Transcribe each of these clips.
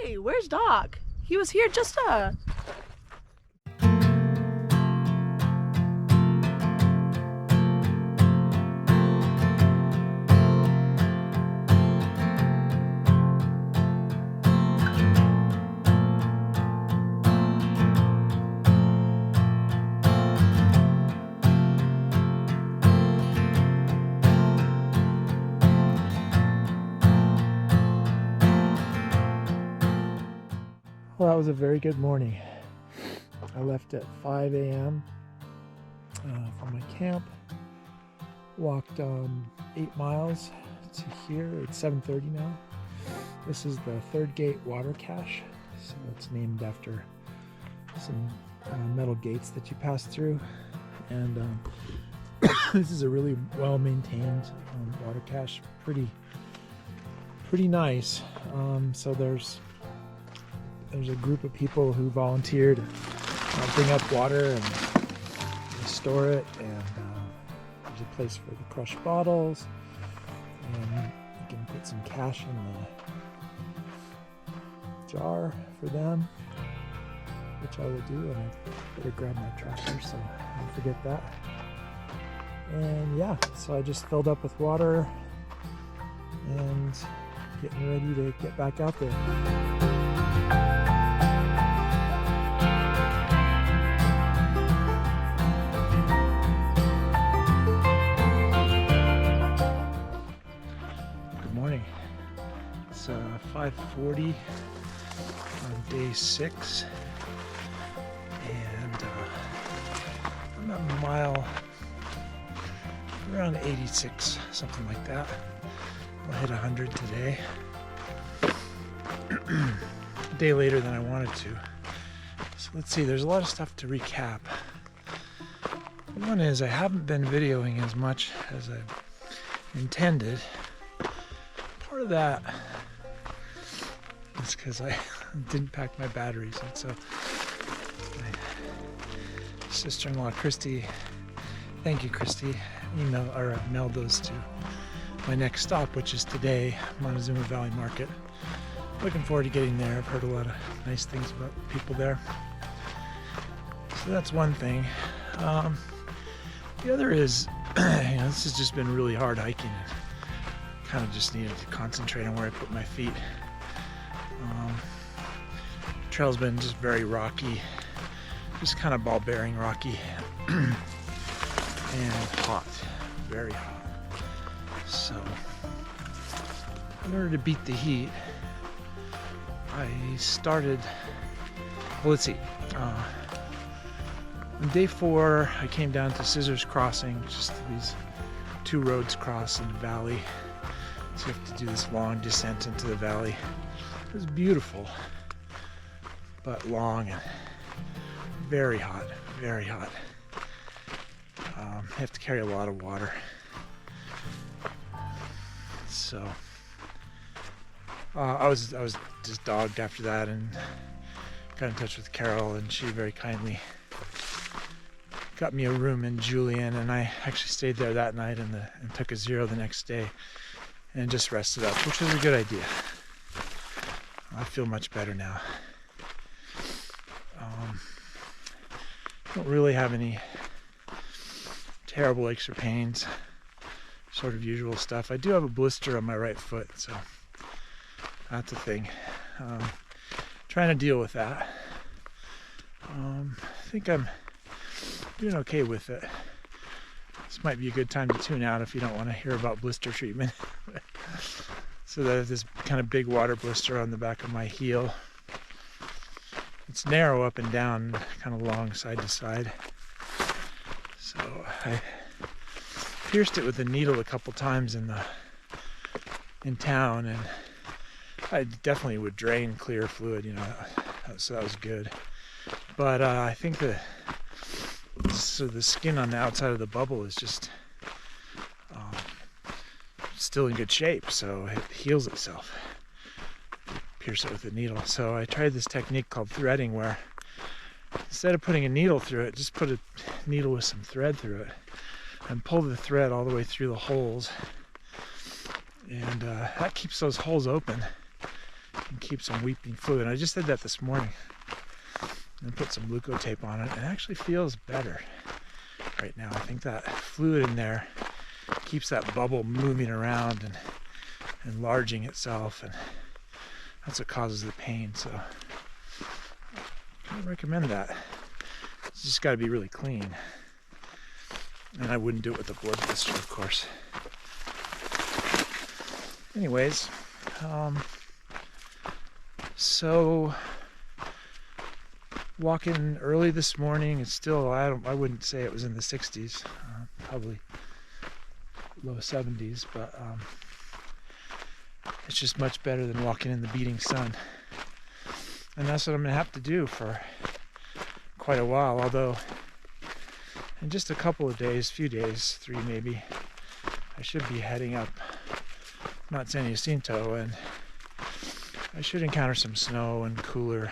Hey, where's Doc? He was here just Well, that was a very good morning. I left at 5 a.m. From my camp, walked 8 miles to here. It's 7:30 now. This is the Third Gate water cache, so it's named after some metal gates that you pass through. And this is a really well-maintained water cache, pretty nice. So there's a group of people who volunteered to bring up water and store it, and there's a place for the crushed bottles, and you can put some cash in the jar for them, which I will do, and I better grab my tractor so I don't forget that. And yeah, so I just filled up with water and getting ready to get back out there. It's 5:40 on day 6, and I'm at a mile, around 86, something like that. I'll hit 100 today. A day later than I wanted to. So let's see, there's a lot of stuff to recap. One is I haven't been videoing as much as I intended. Part of that is because I didn't pack my batteries, and so my sister-in-law Christy, thank you Christy, mailed those to my next stop, which is today, Montezuma Valley Market. Looking forward to getting there. I've heard a lot of nice things about people there, so that's one thing. The other is, this has just been really hard hiking. Kind of just needed to concentrate on where I put my feet. Trail's been just very rocky, just kind of ball bearing rocky, and hot, very hot. So in order to beat the heat, I started, well, let's see, on day 4 I came down to Scissors Crossing, just these 2 roads cross in the valley. So you have to do this long descent into the valley. It was beautiful, but long and very hot, very hot. You have to carry a lot of water. So I was just dogged after that, and got in touch with Carol, and she very kindly got me a room in Julian, and I actually stayed there that night and took a 0 the next day. And just rested up, which was a good idea. I feel much better now. Don't really have any terrible aches or pains, sort of usual stuff. I do have a blister on my right foot, so that's a thing. Trying to deal with that. I think I'm doing okay with it. This might be a good time to tune out if you don't want to hear about blister treatment. So there's this kind of big water blister on the back of my heel. It's narrow up and down, kind of long side to side. So I pierced it with a needle a couple times in town, and I definitely would drain clear fluid, so that was good. But I think the skin on the outside of the bubble is just still in good shape, so it heals itself. Pierce it with a needle. So I tried this technique called threading, where instead of putting a needle through it, just put a needle with some thread through it and pull the thread all the way through the holes, and that keeps those holes open and keep some weeping fluid. And I just did that this morning and put some Leukotape on it. It actually feels better right now. I think that fluid in there keeps that bubble moving around and enlarging itself, and that's what causes the pain. So I recommend that. It's just got to be really clean, and I wouldn't do it with a blood blister, of course. Anyways, so walking early this morning. It's still, I wouldn't say it was in the 60s, probably low 70s, but it's just much better than walking in the beating sun. And that's what I'm gonna have to do for quite a while, although in just a couple of days, few days, 3 maybe, I should be heading up Mount San Jacinto, and I should encounter some snow and cooler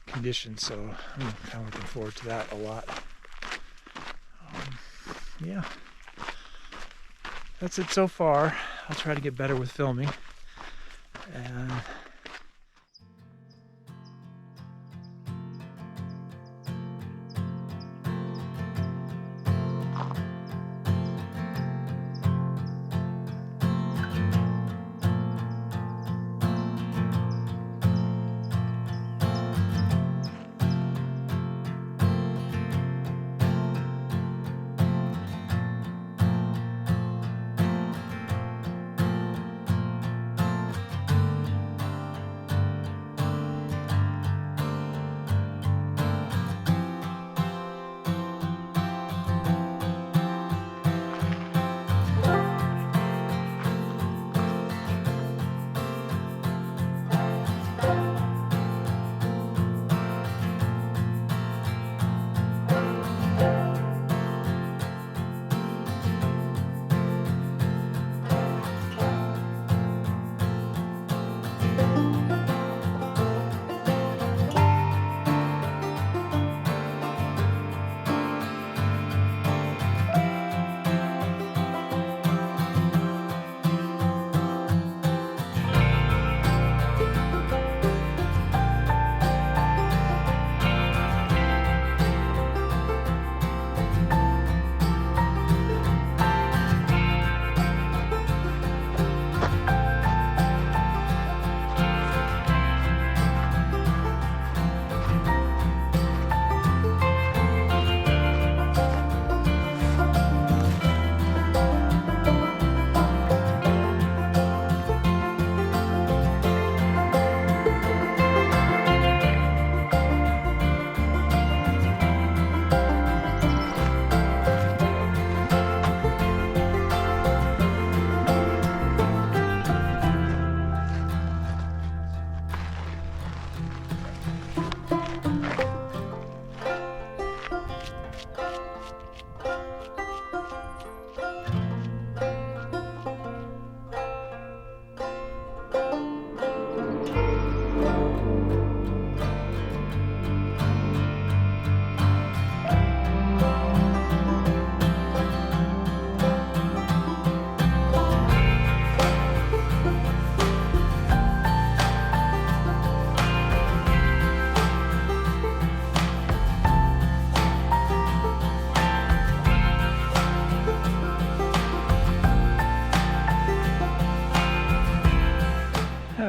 conditions, so I'm kind of looking forward to that a lot. Yeah, that's it so far. I'll try to get better with filming, and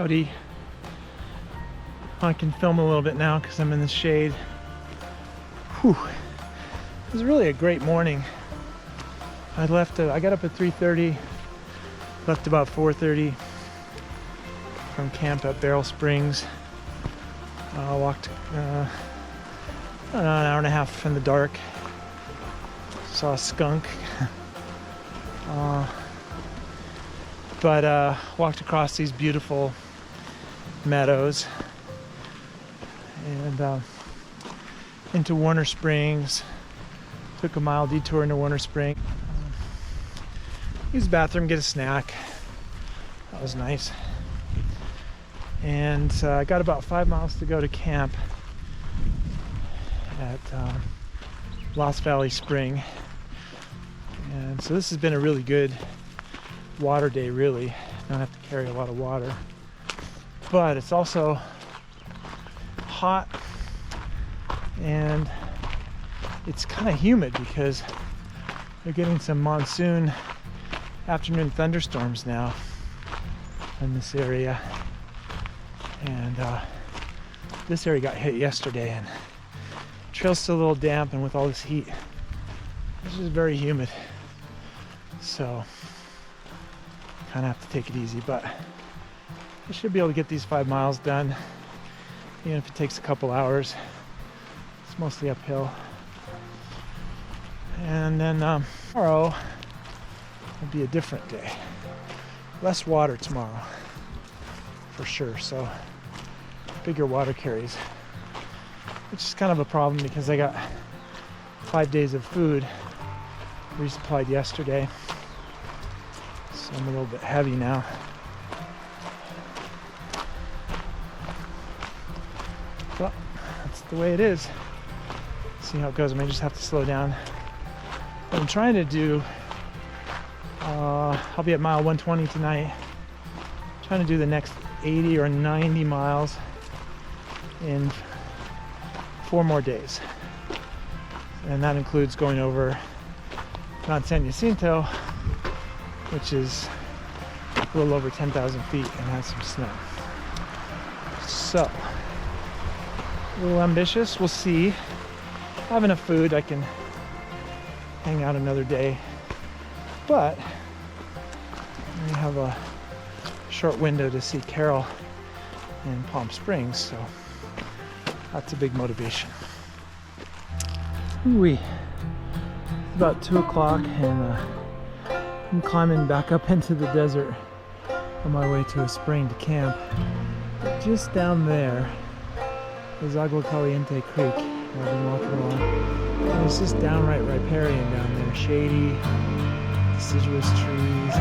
howdy. I can film a little bit now because I'm in the shade. Whew. It was really a great morning. I got up at 3:30, left about 4:30 from camp at Barrel Springs. Walked an hour and a half in the dark. Saw a skunk. But walked across these beautiful meadows and into Warner Springs. Took a mile detour into Warner Springs. Used the bathroom, get a snack. That was nice. And I got about 5 miles to go to camp at Lost Valley Spring. And so this has been a really good water day, really. Don't have to carry a lot of water. but it's also hot and it's kind of humid because they're getting some monsoon afternoon thunderstorms now in this area, and this area got hit yesterday, and the trail's still a little damp, and with all this heat it's just very humid, so kind of have to take it easy. But I should be able to get these 5 miles done, even if it takes a couple hours. It's mostly uphill. And then tomorrow will be a different day. Less water tomorrow, for sure. So bigger water carries, which is kind of a problem because I got 5 days of food resupplied yesterday. So I'm a little bit heavy now. But that's the way it is. See how it goes. I may just have to slow down. What I'm trying to do, I'll be at mile 120 tonight. I'm trying to do the next 80 or 90 miles in 4 more days. And that includes going over Mount San Jacinto, which is a little over 10,000 feet and has some snow. So, a little ambitious, we'll see. I have enough food, I can hang out another day, but we have a short window to see Carol in Palm Springs, so that's a big motivation. Ooh-wee. It's about 2 o'clock and I'm climbing back up into the desert on my way to a spring to camp. Just down there is Agua Caliente Creek. I've been walking along. And it's just downright riparian down there. Shady, deciduous trees.